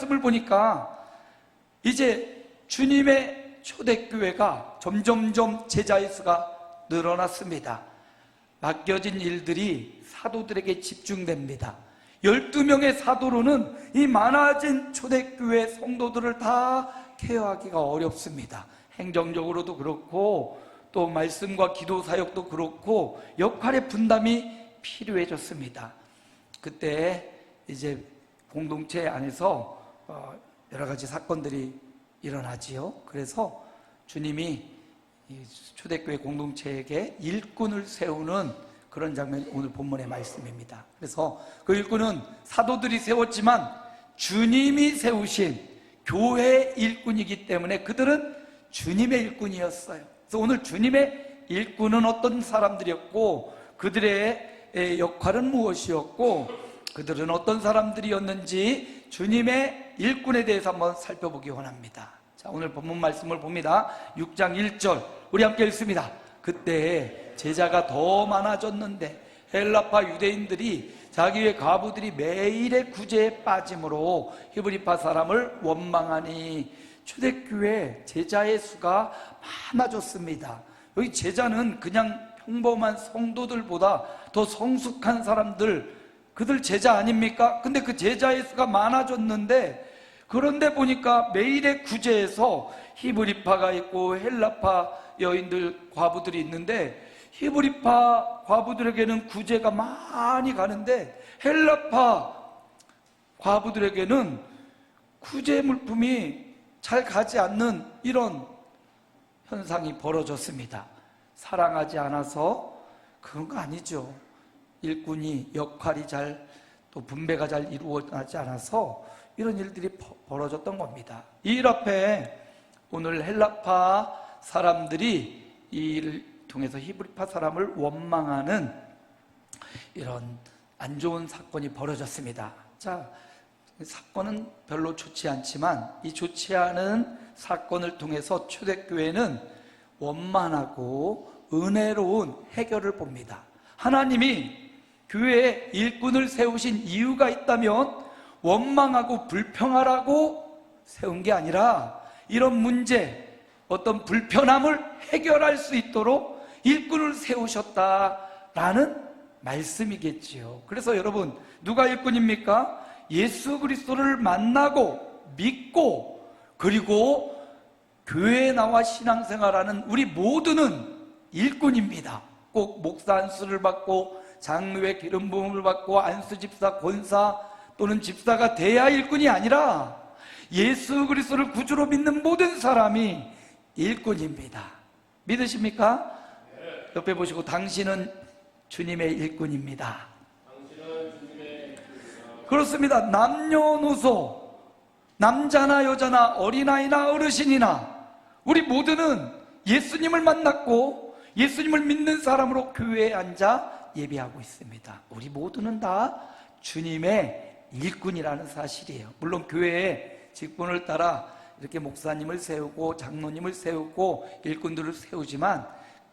말씀을 보니까 이제 주님의 초대교회가 점점점 제자의 수가 늘어났습니다. 맡겨진 일들이 사도들에게 집중됩니다. 12명의 사도로는 이 많아진 초대교회 성도들을 다 케어하기가 어렵습니다. 행정적으로도 그렇고 또 말씀과 기도 사역도 그렇고 역할의 분담이 필요해졌습니다. 그때 이제 공동체 안에서 여러 가지 사건들이 일어나지요. 그래서 주님이 초대교회 공동체에게 일꾼을 세우는 그런 장면이 오늘 본문의 말씀입니다. 그래서 그 일꾼은 사도들이 세웠지만 주님이 세우신 교회의 일꾼이기 때문에 그들은 주님의 일꾼이었어요. 그래서 오늘 주님의 일꾼은 어떤 사람들이었고 그들의 역할은 무엇이었고 그들은 어떤 사람들이었는지 주님의 일꾼에 대해서 한번 살펴보기 원합니다. 자, 오늘 본문 말씀을 봅니다. 6장 1절 우리 함께 읽습니다. 그때 제자가 더 많아졌는데 헬라파 유대인들이 자기의 과부들이 매일의 구제에 빠짐으로 히브리파 사람을 원망하니 초대교회 제자의 수가 많아졌습니다. 여기 제자는 그냥 평범한 성도들보다 더 성숙한 사람들, 그들 제자 아닙니까? 근데 그 제자의 수가 많아졌는데 그런데 보니까 매일의 구제에서 히브리파가 있고 헬라파 여인들 과부들이 있는데 히브리파 과부들에게는 구제가 많이 가는데 헬라파 과부들에게는 구제 물품이 잘 가지 않는 이런 현상이 벌어졌습니다. 사랑하지 않아서 그런 거 아니죠. 일꾼이 역할이 잘 또 분배가 잘 이루어지지 않아서 이런 일들이 벌어졌던 겁니다. 이 일 앞에 오늘 헬라파 사람들이 이 일을 통해서 히브리파 사람을 원망하는 이런 안 좋은 사건이 벌어졌습니다. 자, 사건은 별로 좋지 않지만 이 좋지 않은 사건을 통해서 초대교회는 원만하고 은혜로운 해결을 봅니다. 하나님이 교회에 일꾼을 세우신 이유가 있다면 원망하고 불평하라고 세운 게 아니라 이런 문제, 어떤 불편함을 해결할 수 있도록 일꾼을 세우셨다라는 말씀이겠지요. 그래서 여러분, 누가 일꾼입니까? 예수 그리스도를 만나고 믿고 그리고 교회에 나와 신앙생활하는 우리 모두는 일꾼입니다. 꼭 목사 안수를 받고 장로의 기름 부음을 받고 안수 집사, 권사 또는 집사가 돼야 일꾼이 아니라 예수 그리스도를 구주로 믿는 모든 사람이 일꾼입니다. 믿으십니까? 네. 옆에 보시고 당신은 주님의 일꾼입니다. 그렇습니다. 남녀노소, 남자나 여자나 어린아이나 어르신이나 우리 모두는 예수님을 만났고 예수님을 믿는 사람으로 교회에 앉아 예배하고 있습니다. 우리 모두는 다 주님의 일꾼이라는 사실이에요. 물론 교회에 직분을 따라 이렇게 목사님을 세우고 장로님을 세우고 일꾼들을 세우지만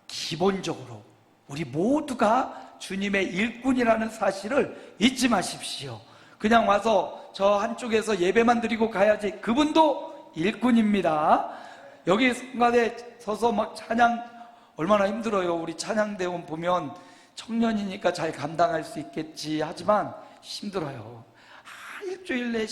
기본적으로 우리 모두가 주님의 일꾼이라는 사실을 잊지 마십시오. 그냥 와서 저 한쪽에서 예배만 드리고 가야지, 그분도 일꾼입니다. 여기 순간에 서서 막 찬양 얼마나 힘들어요. 우리 찬양대원 보면 청년이니까 잘 감당할 수 있겠지 하지만 힘들어요. 일주일 내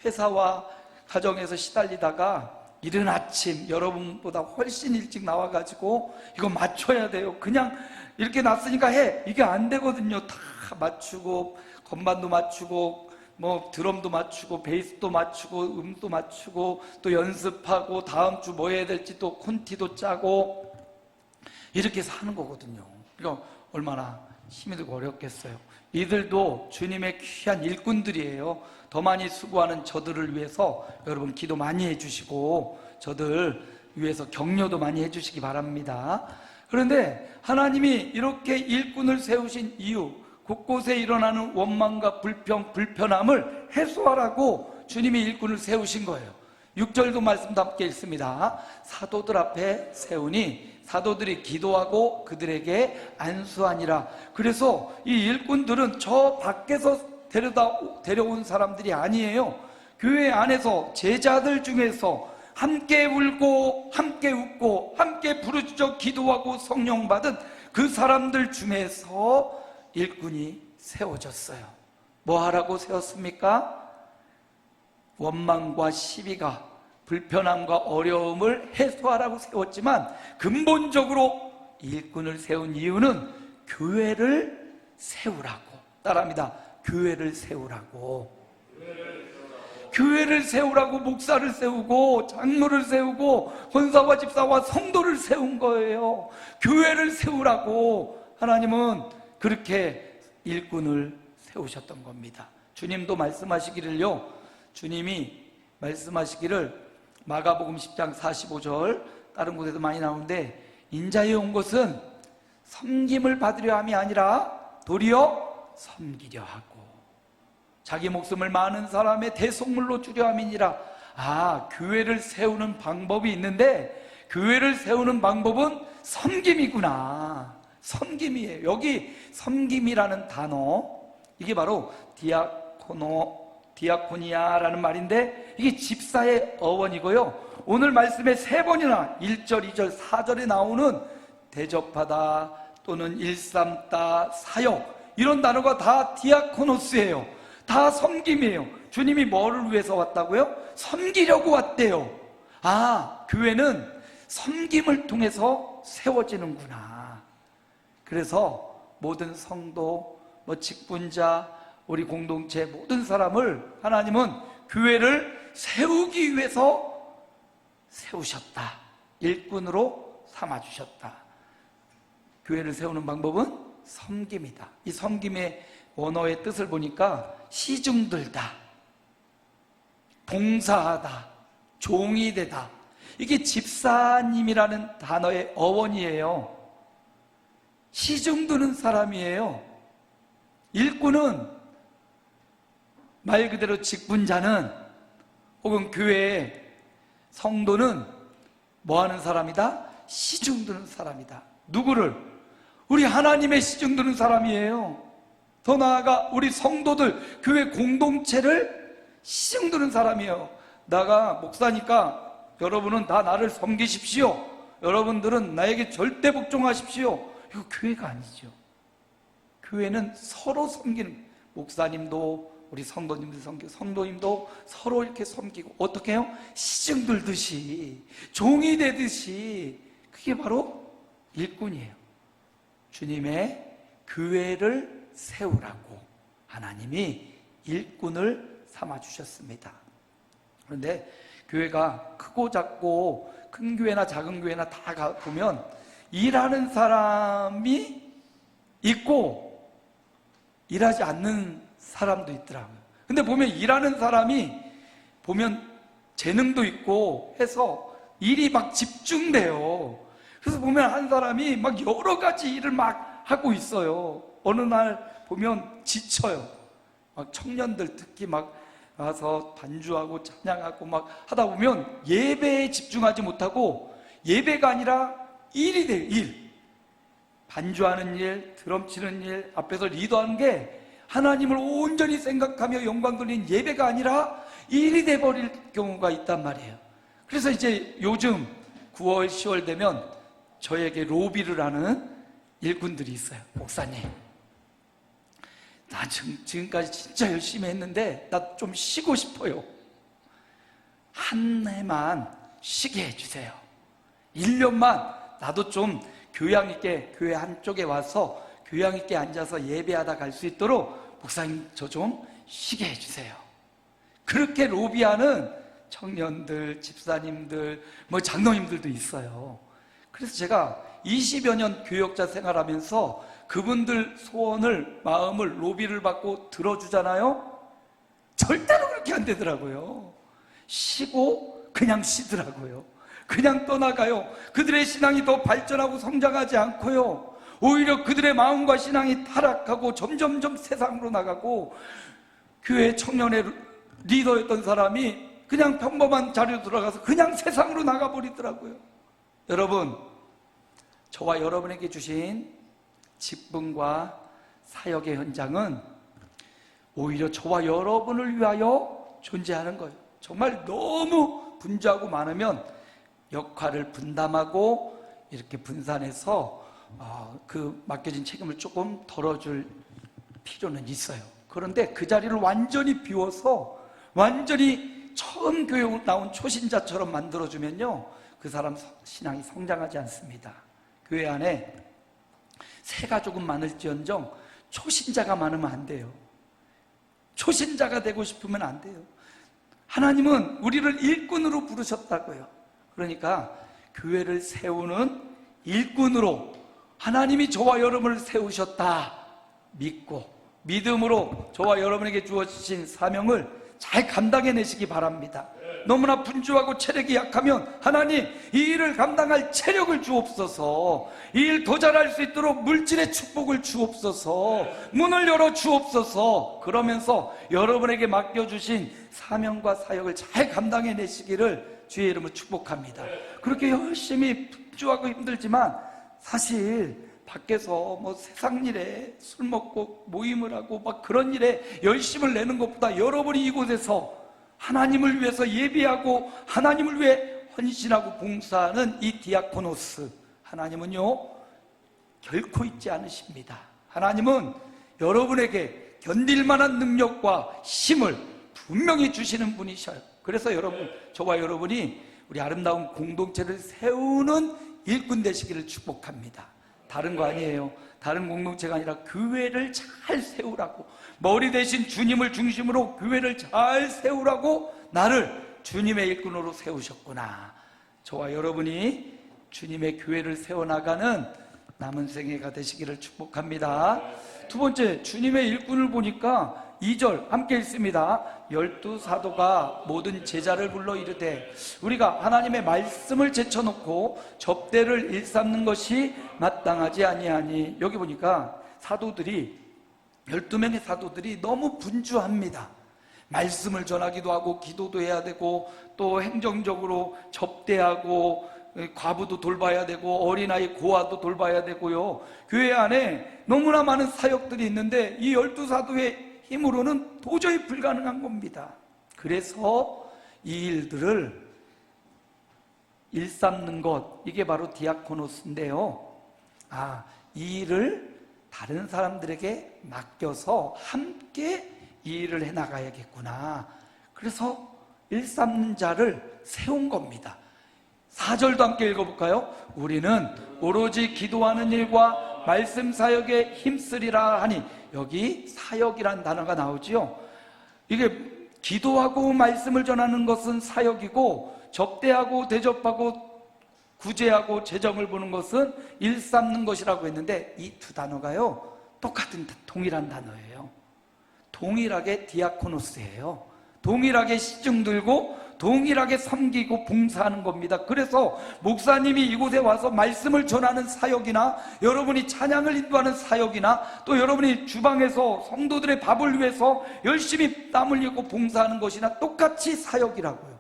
회사와 가정에서 시달리다가 이른 아침 여러분보다 훨씬 일찍 나와가지고 이거 맞춰야 돼요. 그냥 이렇게 놨으니까 해, 이게 안 되거든요. 다 맞추고 건반도 맞추고 뭐 드럼도 맞추고 베이스도 맞추고 음도 맞추고 또 연습하고 다음 주 뭐 해야 될지 또 콘티도 짜고 이렇게 사는 거거든요. 그러니까 얼마나 힘이 들고 어렵겠어요. 이들도 주님의 귀한 일꾼들이에요. 더 많이 수고하는 저들을 위해서 여러분 기도 많이 해주시고 저들 위해서 격려도 많이 해주시기 바랍니다. 그런데 하나님이 이렇게 일꾼을 세우신 이유, 곳곳에 일어나는 원망과 불편함을 해소하라고 주님이 일꾼을 세우신 거예요. 6절도 말씀도 함께 읽습니다. 사도들 앞에 세우니 사도들이 기도하고 그들에게 안수하니라. 그래서 이 일꾼들은 저 밖에서 데려온 사람들이 아니에요. 교회 안에서 제자들 중에서 함께 울고 함께 웃고 함께 부르짖어 기도하고 성령 받은 그 사람들 중에서 일꾼이 세워졌어요. 뭐 하라고 세웠습니까? 원망과 시비가, 불편함과 어려움을 해소하라고 세웠지만 근본적으로 일꾼을 세운 이유는 교회를 세우라고. 따라합니다. 교회를 세우라고. 교회를 세우라고 목사를 세우고 장로를 세우고 권사와 집사와 성도를 세운 거예요. 교회를 세우라고 하나님은 그렇게 일꾼을 세우셨던 겁니다. 주님도 말씀하시기를요, 주님이 말씀하시기를 마가복음 10장 45절, 다른 곳에도 많이 나오는데, 인자에 온 것은 섬김을 받으려 함이 아니라 도리어 섬기려 하고 자기 목숨을 많은 사람의 대속물로 주려 함이니라. 아, 교회를 세우는 방법이 있는데 교회를 세우는 방법은 섬김이구나. 섬김이에요. 여기 섬김이라는 단어, 이게 바로 디아코니아라는 말인데 이게 집사의 어원이고요, 오늘 말씀에 3번이나 1절, 2절, 4절에 나오는 대접하다 또는 일삼다, 사역, 이런 단어가 다 디아코노스예요. 다 섬김이에요. 주님이 뭐를 위해서 왔다고요? 섬기려고 왔대요. 아, 교회는 섬김을 통해서 세워지는구나. 그래서 모든 성도, 직분자, 우리 공동체 모든 사람을 하나님은 교회를 세우기 위해서 세우셨다. 일꾼으로 삼아주셨다. 교회를 세우는 방법은 섬김이다. 이 섬김의 원어의 뜻을 보니까 시중들다, 봉사하다, 종이 되다, 이게 집사님이라는 단어의 어원이에요. 시중드는 사람이에요. 일꾼은 말 그대로 직분자는, 혹은 교회의 성도는 뭐 하는 사람이다? 시중드는 사람이다. 누구를? 우리 하나님의 시중드는 사람이에요. 더 나아가 우리 성도들, 교회 공동체를 시중드는 사람이에요. 나가 목사니까 여러분은 다 나를 섬기십시오, 여러분들은 나에게 절대 복종하십시오, 이거 교회가 아니죠. 교회는 서로 섬기는, 목사님도 우리 성도님도 섬기고 성도님도 서로 이렇게 섬기고, 어떻게 해요? 시중들듯이, 종이 되듯이. 그게 바로 일꾼이에요. 주님의 교회를 세우라고 하나님이 일꾼을 삼아주셨습니다. 그런데 교회가 크고 작고, 큰 교회나 작은 교회나 다 가보면 일하는 사람이 있고 일하지 않는 사람도 있더라고요. 근데 보면 일하는 사람이 보면 재능도 있고 해서 일이 막 집중돼요. 그래서 보면 한 사람이 막 여러 가지 일을 막 하고 있어요. 어느 날 보면 지쳐요. 막 청년들 특히 막 와서 반주하고 찬양하고 막 하다 보면 예배에 집중하지 못하고, 예배가 아니라 일이 돼요. 일. 반주하는 일, 드럼 치는 일, 앞에서 리더하는 게 하나님을 온전히 생각하며 영광 돌리는 예배가 아니라 일이 돼버릴 경우가 있단 말이에요. 그래서 이제 요즘 9월, 10월 되면 저에게 로비를 하는 일꾼들이 있어요. 목사님, 나 지금까지 진짜 열심히 했는데 나 좀 쉬고 싶어요. 한 해만 쉬게 해주세요. 1년만 나도 좀 교양 있게 교회 한쪽에 와서 교양 있게 앉아서 예배하다 갈 수 있도록 목사님 저 좀 쉬게 해주세요. 그렇게 로비하는 청년들, 집사님들, 장로님들도 있어요. 그래서 제가 20여 년 교역자 생활하면서 그분들 소원을, 마음을 로비를 받고 들어주잖아요. 절대로 그렇게 안 되더라고요. 쉬고 그냥 쉬더라고요. 그냥 떠나가요. 그들의 신앙이 더 발전하고 성장하지 않고요, 오히려 그들의 마음과 신앙이 타락하고 점점점 세상으로 나가고, 교회 청년의 리더였던 사람이 그냥 평범한 자리로 들어가서 그냥 세상으로 나가버리더라고요. 여러분, 저와 여러분에게 주신 직분과 사역의 현장은 오히려 저와 여러분을 위하여 존재하는 거예요. 정말 너무 분주하고 많으면 역할을 분담하고 이렇게 분산해서 그 맡겨진 책임을 조금 덜어줄 필요는 있어요. 그런데 그 자리를 완전히 비워서 완전히 처음 교회 나온 초신자처럼 만들어주면요, 그 사람 신앙이 성장하지 않습니다. 교회 안에 새가 조금 많을지언정 초신자가 많으면 안 돼요. 초신자가 되고 싶으면 안 돼요. 하나님은 우리를 일꾼으로 부르셨다고요. 그러니까 교회를 세우는 일꾼으로 하나님이 저와 여러분을 세우셨다 믿고 믿음으로 저와 여러분에게 주어진 사명을 잘 감당해내시기 바랍니다. 너무나 분주하고 체력이 약하면 하나님, 이 일을 감당할 체력을 주옵소서, 이 일 더 잘할 수 있도록 물질의 축복을 주옵소서, 문을 열어 주옵소서, 그러면서 여러분에게 맡겨주신 사명과 사역을 잘 감당해내시기를 주의 이름으로 축복합니다. 그렇게 열심히 분주하고 힘들지만 사실 밖에서 뭐 세상 일에 술 먹고 모임을 하고 막 그런 일에 열심을 내는 것보다 여러분이 이곳에서 하나님을 위해서 예비하고 하나님을 위해 헌신하고 봉사하는 이 디아코노스, 하나님은요 결코 잊지 않으십니다. 하나님은 여러분에게 견딜 만한 능력과 힘을 분명히 주시는 분이셔요. 그래서 여러분, 저와 여러분이 우리 아름다운 공동체를 세우는 일꾼 되시기를 축복합니다. 다른 거 아니에요. 다른 공동체가 아니라 교회를 잘 세우라고, 머리 대신 주님을 중심으로 교회를 잘 세우라고 나를 주님의 일꾼으로 세우셨구나. 저와 여러분이 주님의 교회를 세워나가는 남은 생애가 되시기를 축복합니다. 두 번째, 주님의 일꾼을 보니까 2절 함께 읽습니다. 12사도가 모든 제자를 불러 이르되 우리가 하나님의 말씀을 제쳐놓고 접대를 일삼는 것이 마땅하지 아니하니. 여기 보니까 사도들이 12명의 사도들이 너무 분주합니다. 말씀을 전하기도 하고 기도도 해야 되고 또 행정적으로 접대하고 과부도 돌봐야 되고 어린아이 고아도 돌봐야 되고요. 교회 안에 너무나 많은 사역들이 있는데 이 12사도의 힘으로는 도저히 불가능한 겁니다. 그래서 이 일들을 일삼는 것, 이게 바로 디아코노스인데요. 이 일을 다른 사람들에게 맡겨서 함께 이 일을 해나가야겠구나. 그래서 일삼는 자를 세운 겁니다. 4절도 함께 읽어볼까요? 우리는 오로지 기도하는 일과 말씀 사역에 힘쓰리라 하니. 여기 사역이라는 단어가 나오지요. 이게 기도하고 말씀을 전하는 것은 사역이고, 접대하고 대접하고 구제하고 재정을 보는 것은 일삼는 것이라고 했는데, 이 두 단어가요 똑같은 동일한 단어예요. 동일하게 디아코노스예요. 동일하게 시중 들고 동일하게 섬기고 봉사하는 겁니다. 그래서 목사님이 이곳에 와서 말씀을 전하는 사역이나 여러분이 찬양을 인도하는 사역이나 또 여러분이 주방에서 성도들의 밥을 위해서 열심히 땀 흘리고 봉사하는 것이나 똑같이 사역이라고요.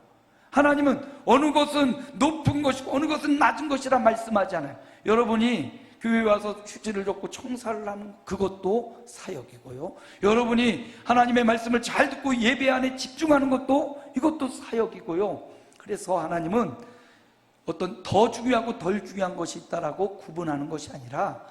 하나님은 어느 것은 높은 것이고 어느 것은 낮은 것이라 말씀하지 않아요. 여러분이 교회에 와서 휴지를 젓고 청사를 하는 그것도 사역이고요. 여러분이 하나님의 말씀을 잘 듣고 예배 안에 집중하는 것도 이것도 사역이고요. 그래서 하나님은 어떤 더 중요하고 덜 중요한 것이 있다라고 구분하는 것이 아니라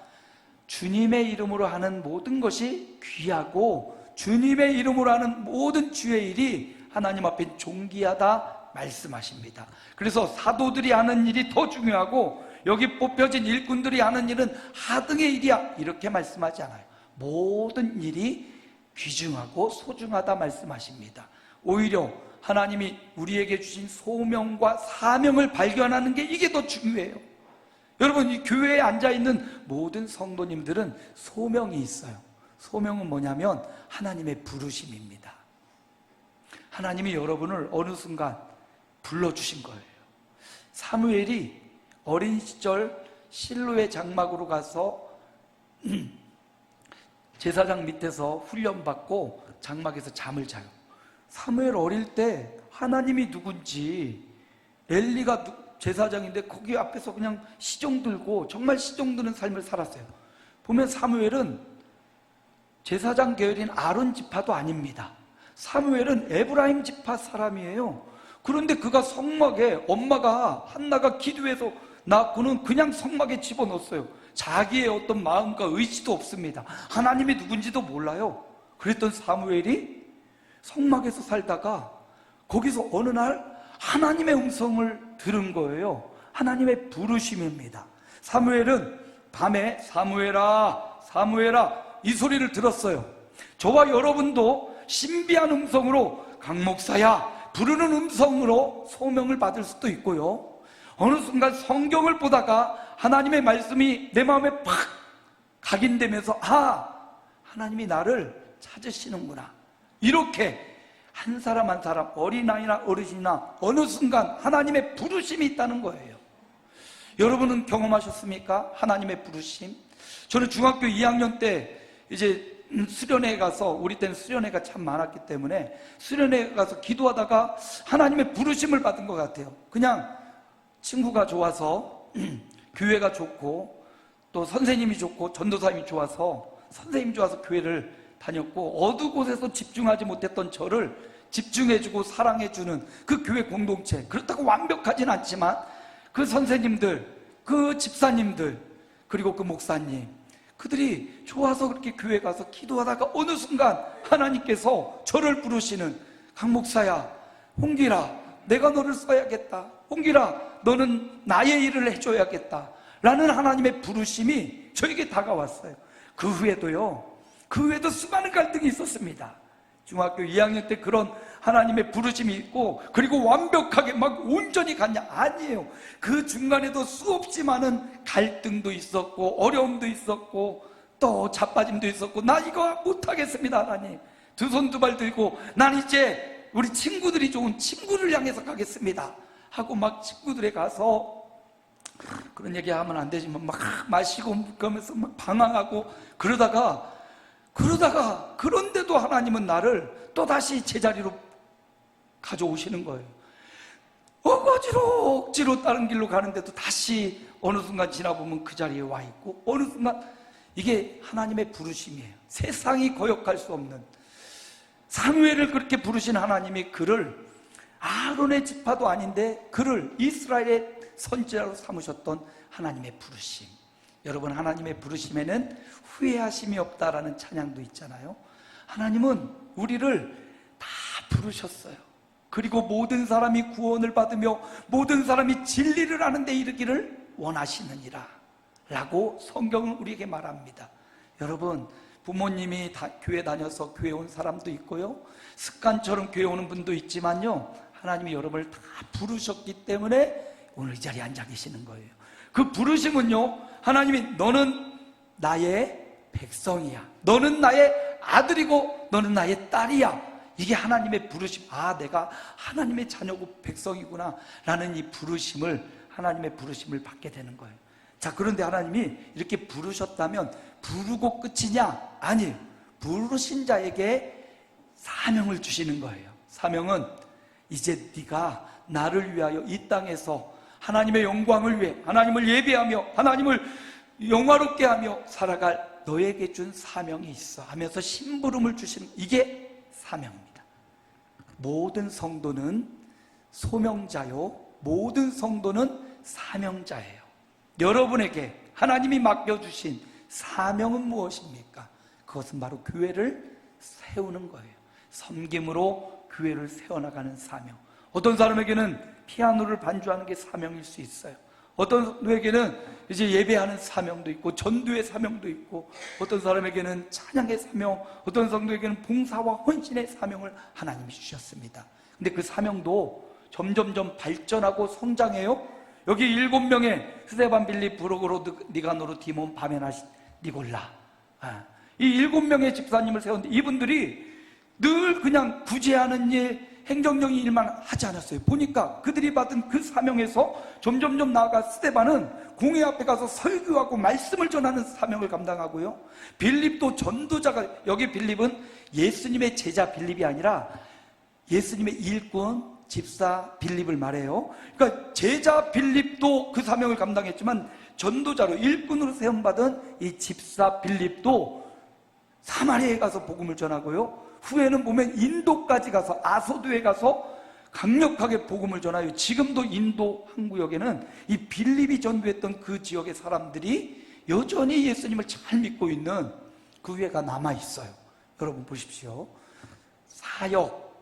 주님의 이름으로 하는 모든 것이 귀하고 주님의 이름으로 하는 모든 주의 일이 하나님 앞에 존귀하다 말씀하십니다. 그래서 사도들이 하는 일이 더 중요하고 여기 뽑혀진 일꾼들이 하는 일은 하등의 일이야, 이렇게 말씀하지 않아요. 모든 일이 귀중하고 소중하다 말씀하십니다. 오히려 하나님이 우리에게 주신 소명과 사명을 발견하는 게 이게 더 중요해요. 여러분, 이 교회에 앉아있는 모든 성도님들은 소명이 있어요. 소명은 뭐냐면 하나님의 부르심입니다. 하나님이 여러분을 어느 순간 불러주신 거예요. 사무엘이 어린 시절 실로의 장막으로 가서 제사장 밑에서 훈련받고 장막에서 잠을 자요. 사무엘 어릴 때 하나님이 누군지, 엘리가 제사장인데 거기 앞에서 그냥 시종 들고 정말 시종 드는 삶을 살았어요. 보면 사무엘은 제사장 계열인 아론 지파도 아닙니다. 사무엘은 에브라임 지파 사람이에요. 그런데 그가 성막에, 엄마가 한나가 기도해서 낳고는 그냥 성막에 집어넣었어요. 자기의 어떤 마음과 의지도 없습니다. 하나님이 누군지도 몰라요. 그랬던 사무엘이 성막에서 살다가 거기서 어느 날 하나님의 음성을 들은 거예요. 하나님의 부르심입니다. 사무엘은 밤에 사무엘아, 사무엘아 이 소리를 들었어요. 저와 여러분도 신비한 음성으로 강 목사야 부르는 음성으로 소명을 받을 수도 있고요, 어느 순간 성경을 보다가 하나님의 말씀이 내 마음에 팍 각인되면서 하나님이 나를 찾으시는구나, 이렇게 한 사람 한 사람, 어린아이나 어르신이나 어느 순간 하나님의 부르심이 있다는 거예요. 여러분은 경험하셨습니까? 하나님의 부르심. 저는 중학교 2학년 때 이제 수련회 가서, 우리 때는 수련회가 참 많았기 때문에 수련회 가서 기도하다가 하나님의 부르심을 받은 것 같아요. 그냥 친구가 좋아서 교회가 좋고 또 선생님이 좋고 전도사님이 좋아서, 선생님이 좋아서 교회를 다녔고, 어두 곳에서 집중하지 못했던 저를 집중해주고 사랑해주는 그 교회 공동체, 그렇다고 완벽하진 않지만 그 선생님들, 그 집사님들, 그리고 그 목사님, 그들이 좋아서 그렇게 교회 가서 기도하다가 어느 순간 하나님께서 저를 부르시는, 강 목사야, 홍길아, 내가 너를 써야겠다, 홍길아, 너는 나의 일을 해줘야겠다 라는 하나님의 부르심이 저에게 다가왔어요. 그 후에도 수많은 갈등이 있었습니다. 중학교 2학년 때 그런 하나님의 부르심이 있고, 그리고 완벽하게 막 온전히 갔냐? 아니에요. 그 중간에도 수없이 많은 갈등도 있었고, 어려움도 있었고, 또 자빠짐도 있었고, 나 이거 못하겠습니다 하나님, 두 손 두 발 들고 난 이제 우리 친구들이 좋은 친구를 향해서 가겠습니다 하고 막 친구들에 가서, 그런 얘기하면 안 되지만 막 마시고 그러면서 막 방황하고 그러다가 그런데도 하나님은 나를 또다시 제자리로 가져오시는 거예요. 억지로 다른 길로 가는데도 다시 어느 순간 지나보면 그 자리에 와 있고, 어느 순간, 이게 하나님의 부르심이에요. 세상이 거역할 수 없는, 사무엘을 그렇게 부르신 하나님이 그를, 아론의 지파도 아닌데 그를 이스라엘의 선지자로 삼으셨던 하나님의 부르심. 여러분, 하나님의 부르심에는 후회하심이 없다라는 찬양도 있잖아요. 하나님은 우리를 다 부르셨어요. 그리고 모든 사람이 구원을 받으며 모든 사람이 진리를 아는 데 이르기를 원하시느니라 라고 성경은 우리에게 말합니다. 여러분, 부모님이 교회 다녀서 교회 온 사람도 있고요, 습관처럼 교회 오는 분도 있지만요, 하나님이 여러분을 다 부르셨기 때문에 오늘 이 자리에 앉아 계시는 거예요. 그 부르심은요, 하나님이 너는 나의 백성이야, 너는 나의 아들이고 너는 나의 딸이야, 이게 하나님의 부르심. 내가 하나님의 자녀고 백성이구나 라는 이 부르심을, 하나님의 부르심을 받게 되는 거예요. 자, 그런데 하나님이 이렇게 부르셨다면 부르고 끝이냐? 아니에요. 부르신 자에게 사명을 주시는 거예요. 사명은 이제 네가 나를 위하여 이 땅에서 하나님의 영광을 위해 하나님을 예배하며 하나님을 영화롭게 하며 살아갈 너에게 준 사명이 있어 하면서 심부름을 주시는, 이게 사명입니다. 모든 성도는 소명자요, 모든 성도는 사명자예요. 여러분에게 하나님이 맡겨주신 사명은 무엇입니까? 그것은 바로 교회를 세우는 거예요. 섬김으로 교회를 세워나가는 사명. 어떤 사람에게는 피아노를 반주하는 게 사명일 수 있어요. 어떤 누에게는 이제 예배하는 사명도 있고, 전도의 사명도 있고, 어떤 사람에게는 찬양의 사명, 어떤 성도에게는 봉사와 헌신의 사명을 하나님이 주셨습니다. 근데 그 사명도 점점점 발전하고 성장해요. 여기 7명의 스데반, 빌립, 브로고로, 니가노르, 디몬, 바메나시, 니골라, 이 7명의 집사님을 세웠는데 이분들이 늘 그냥 구제하는 일, 행정적인 일만 하지 않았어요. 보니까 그들이 받은 그 사명에서 점점점 나아가 스데반은 공회 앞에 가서 설교하고 말씀을 전하는 사명을 감당하고요, 빌립도 전도자가, 여기 빌립은 예수님의 제자 빌립이 아니라 예수님의 일꾼 집사 빌립을 말해요. 그러니까 제자 빌립도 그 사명을 감당했지만 전도자로 일꾼으로 세움받은 이 집사 빌립도 사마리아에 가서 복음을 전하고요, 후에는 보면 인도까지 가서 아소도에 가서 강력하게 복음을 전하여 지금도 인도 한 구역에는 이 빌립이 전도했던 그 지역의 사람들이 여전히 예수님을 잘 믿고 있는 그 교회가 남아있어요. 여러분 보십시오. 사역,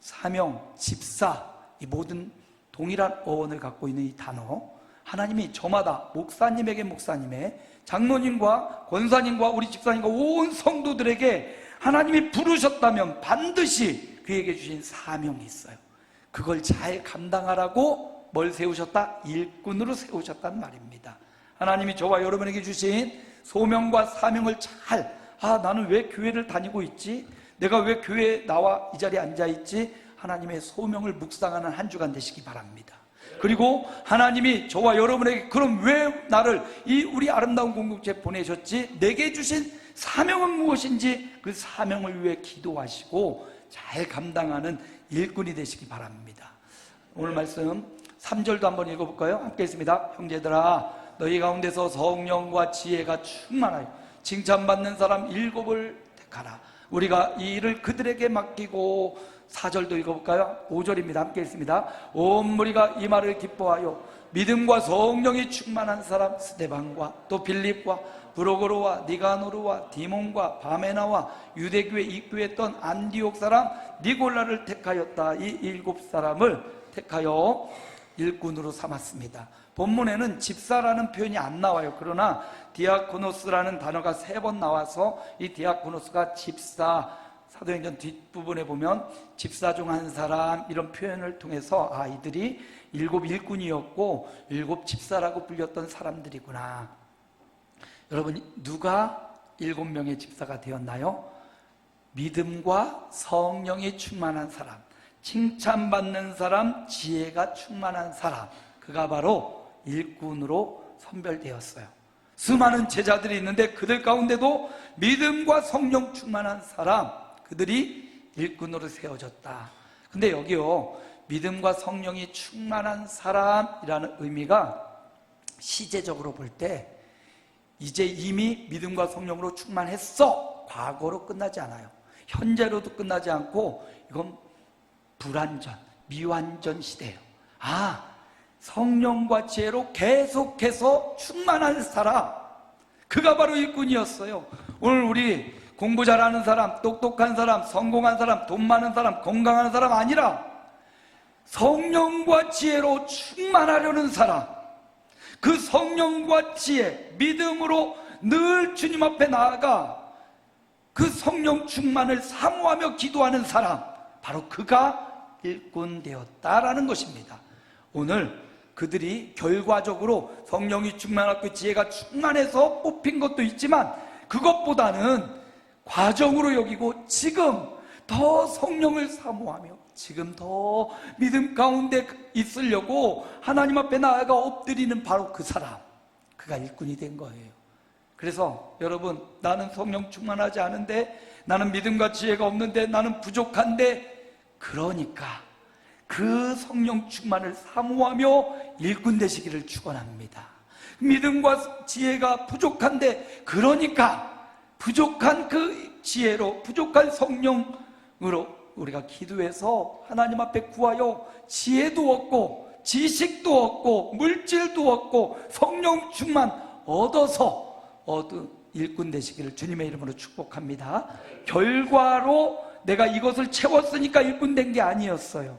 사명, 집사, 이 모든 동일한 어원을 갖고 있는 이 단어, 하나님이 저마다 목사님에게 목사님의, 장로님과 권사님과 우리 집사님과 온 성도들에게 하나님이 부르셨다면 반드시 그에게 주신 사명이 있어요. 그걸 잘 감당하라고 뭘 세우셨다? 일꾼으로 세우셨단 말입니다. 하나님이 저와 여러분에게 주신 소명과 사명을 잘, 나는 왜 교회를 다니고 있지? 내가 왜 교회에 나와 이 자리에 앉아있지? 하나님의 소명을 묵상하는 한 주간 되시기 바랍니다. 그리고 하나님이 저와 여러분에게 그럼 왜 나를 이 우리 아름다운 공동체에 보내셨지? 내게 주신 사명은 무엇인지 그 사명을 위해 기도하시고 잘 감당하는 일꾼이 되시기 바랍니다. 오늘 말씀 3절도 한번 읽어볼까요? 함께 있습니다. 형제들아, 너희 가운데서 성령과 지혜가 충만하여 칭찬받는 사람 7을 택하라. 우리가 이 일을 그들에게 맡기고, 4절도 읽어볼까요? 5절입니다. 함께 있습니다. 온 무리가 이 말을 기뻐하여 믿음과 성령이 충만한 사람 스데반과 또 빌립과 브로고로와 니가노르와 디몬과 바메나와 유대교에 입교했던 안디옥 사람 니골라를 택하였다. 이 7사람을 택하여 일꾼으로 삼았습니다. 본문에는 집사라는 표현이 안 나와요. 그러나 디아코노스라는 단어가 3번 나와서 이 디아코노스가 집사, 사도행전 뒷부분에 보면 집사 중 한 사람 이런 표현을 통해서 이들이 7 일꾼이었고 7 집사라고 불렸던 사람들이구나. 여러분, 누가 7명의 집사가 되었나요? 믿음과 성령이 충만한 사람, 칭찬받는 사람, 지혜가 충만한 사람, 그가 바로 일꾼으로 선별되었어요. 수많은 제자들이 있는데 그들 가운데도 믿음과 성령 충만한 사람, 그들이 일꾼으로 세워졌다. 근데 여기요, 믿음과 성령이 충만한 사람이라는 의미가 시제적으로 볼 때 이제 이미 믿음과 성령으로 충만했어, 과거로 끝나지 않아요. 현재로도 끝나지 않고 이건 불완전, 미완전 시대예요. 성령과 지혜로 계속해서 충만한 사람, 그가 바로 일꾼이었어요. 오늘 우리 공부 잘하는 사람, 똑똑한 사람, 성공한 사람, 돈 많은 사람, 건강한 사람 아니라 성령과 지혜로 충만하려는 사람, 그 성령과 지혜, 믿음으로 늘 주님 앞에 나아가 그 성령 충만을 사모하며 기도하는 사람, 바로 그가 일꾼 되었다라는 것입니다. 오늘 그들이 결과적으로 성령이 충만하고 지혜가 충만해서 뽑힌 것도 있지만 그것보다는 과정으로 여기고 지금 더 성령을 사모하며 지금 더 믿음 가운데 있으려고 하나님 앞에 나아가 엎드리는 바로 그 사람, 그가 일꾼이 된 거예요. 그래서 여러분, 나는 성령 충만하지 않은데, 나는 믿음과 지혜가 없는데, 나는 부족한데, 그러니까 그 성령 충만을 사모하며 일꾼 되시기를 축원합니다. 믿음과 지혜가 부족한데, 그러니까 부족한 그 지혜로, 부족한 성령으로 우리가 기도해서 하나님 앞에 구하여 지혜도 얻고 지식도 얻고 물질도 얻고 성령 충만 얻어서 일꾼 되시기를 주님의 이름으로 축복합니다. 결과로 내가 이것을 채웠으니까 일꾼 된 게 아니었어요.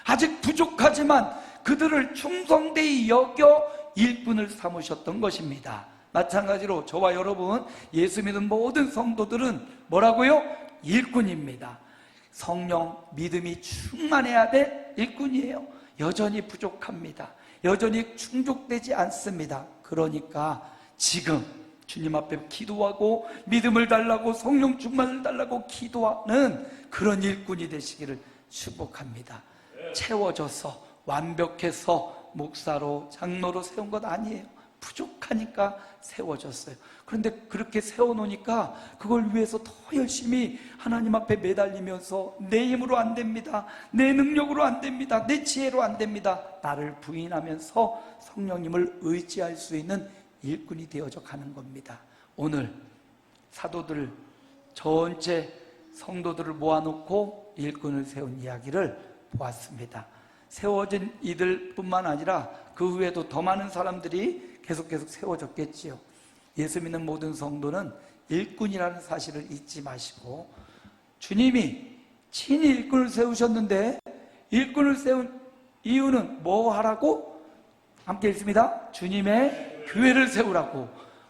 아직 부족하지만 그들을 충성되이 여겨 일꾼을 삼으셨던 것입니다. 마찬가지로 저와 여러분, 예수 믿는 모든 성도들은 뭐라고요? 일꾼입니다. 성령, 믿음이 충만해야 될 일꾼이에요. 여전히 부족합니다. 여전히 충족되지 않습니다. 그러니까 지금 주님 앞에 기도하고 믿음을 달라고 성령 충만을 달라고 기도하는 그런 일꾼이 되시기를 축복합니다. 채워져서 완벽해서 목사로 장로로 세운 것 아니에요. 부족하니까 세워졌어요. 그런데 그렇게 세워놓으니까 그걸 위해서 더 열심히 하나님 앞에 매달리면서 내 힘으로 안 됩니다, 내 능력으로 안 됩니다, 내 지혜로 안 됩니다, 나를 부인하면서 성령님을 의지할 수 있는 일꾼이 되어져 가는 겁니다. 오늘 사도들 전체 성도들을 모아놓고 일꾼을 세운 이야기를 보았습니다. 세워진 이들뿐만 아니라 그 후에도 더 많은 사람들이 계속 세워졌겠지요. 예수 믿는 모든 성도는 일꾼이라는 사실을 잊지 마시고, 주님이 친히 일꾼을 세우셨는데 일꾼을 세운 이유는 뭐 하라고? 함께 읽습니다. 주님의 교회를 세우라고.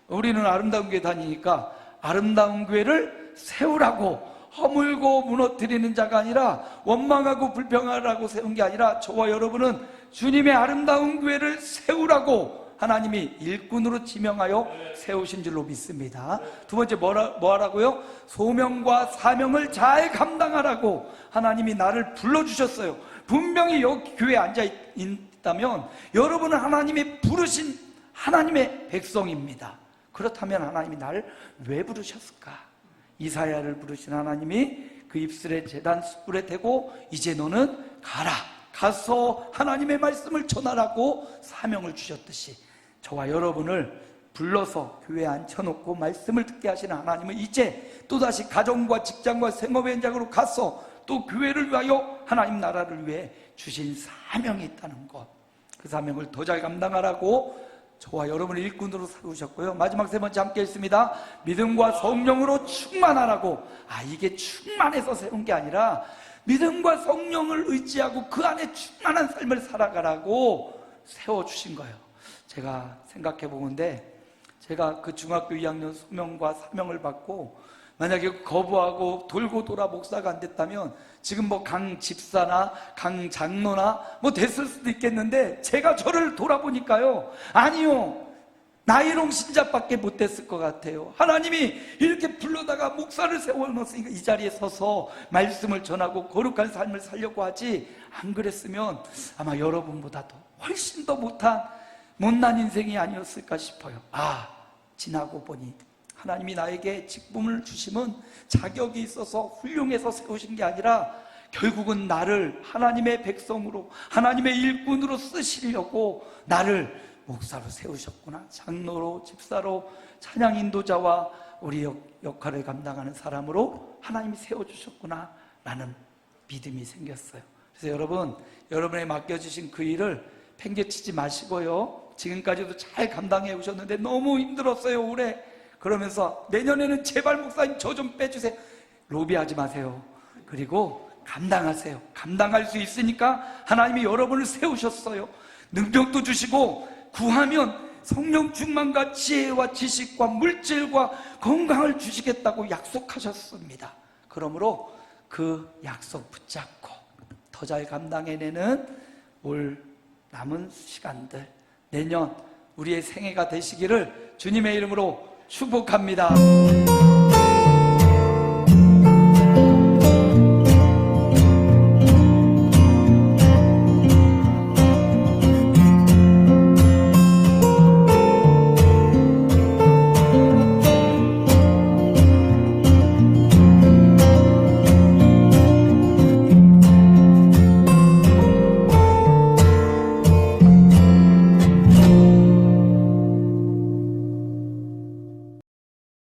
우리는 아름다운 교회 다니니까 아름다운 교회를 세우라고, 허물고 무너뜨리는 자가 아니라 원망하고 불평하라고 세운 게 아니라 저와 여러분은 주님의 아름다운 교회를 세우라고 하나님이 일꾼으로 지명하여 세우신 줄로 믿습니다. 두 번째 뭐 하라고요? 소명과 사명을 잘 감당하라고 하나님이 나를 불러주셨어요. 분명히 여기 교회에 앉아있다면 여러분은 하나님이 부르신 하나님의 백성입니다. 그렇다면 하나님이 나를 왜 부르셨을까? 이사야를 부르신 하나님이 그 입술에 제단 숯불에 대고 이제 너는 가서 하나님의 말씀을 전하라고 사명을 주셨듯이 저와 여러분을 불러서 교회에 앉혀놓고 말씀을 듣게 하시는 하나님은 이제 또다시 가정과 직장과 생업의 현장으로 가서 또 교회를 위하여 하나님 나라를 위해 주신 사명이 있다는 것, 그 사명을 더 잘 감당하라고 저와 여러분을 일꾼으로 세우셨고요. 마지막 세 번째 함께 읽습니다. 믿음과 성령으로 충만하라고. 이게 충만해서 세운 게 아니라 믿음과 성령을 의지하고 그 안에 충만한 삶을 살아가라고 세워주신 거예요. 제가 생각해 보건데, 제가 그 중학교 2학년 소명과 사명을 받고 만약에 거부하고 돌고 돌아 목사가 안 됐다면 지금 뭐 강 집사나 강 장로나 뭐 됐을 수도 있겠는데, 제가 저를 돌아보니까요, 아니요, 나이롱 신자밖에 못 됐을 것 같아요. 하나님이 이렇게 불러다가 목사를 세워놓으니까 이 자리에 서서 말씀을 전하고 거룩한 삶을 살려고 하지, 안 그랬으면 아마 여러분보다도 훨씬 더 못난 인생이 아니었을까 싶어요. 지나고 보니 하나님이 나에게 직분을 주심은 자격이 있어서 훌륭해서 세우신 게 아니라 결국은 나를 하나님의 백성으로, 하나님의 일꾼으로 쓰시려고 나를 목사로 세우셨구나, 장로로, 집사로, 찬양 인도자와 우리 역할을 감당하는 사람으로 하나님이 세워주셨구나 라는 믿음이 생겼어요. 그래서 여러분의 맡겨주신 그 일을 팽개치지 마시고요, 지금까지도 잘 감당해 오셨는데 너무 힘들었어요 올해. 그러면서 내년에는 제발 목사님 저 좀 빼주세요. 로비하지 마세요. 그리고 감당하세요. 감당할 수 있으니까 하나님이 여러분을 세우셨어요. 능력도 주시고 구하면 성령 충만과 지혜와 지식과 물질과 건강을 주시겠다고 약속하셨습니다. 그러므로 그 약속 붙잡고 더 잘 감당해내는 올 남은 시간들, 내년 우리의 생애가 되시기를 주님의 이름으로 축복합니다.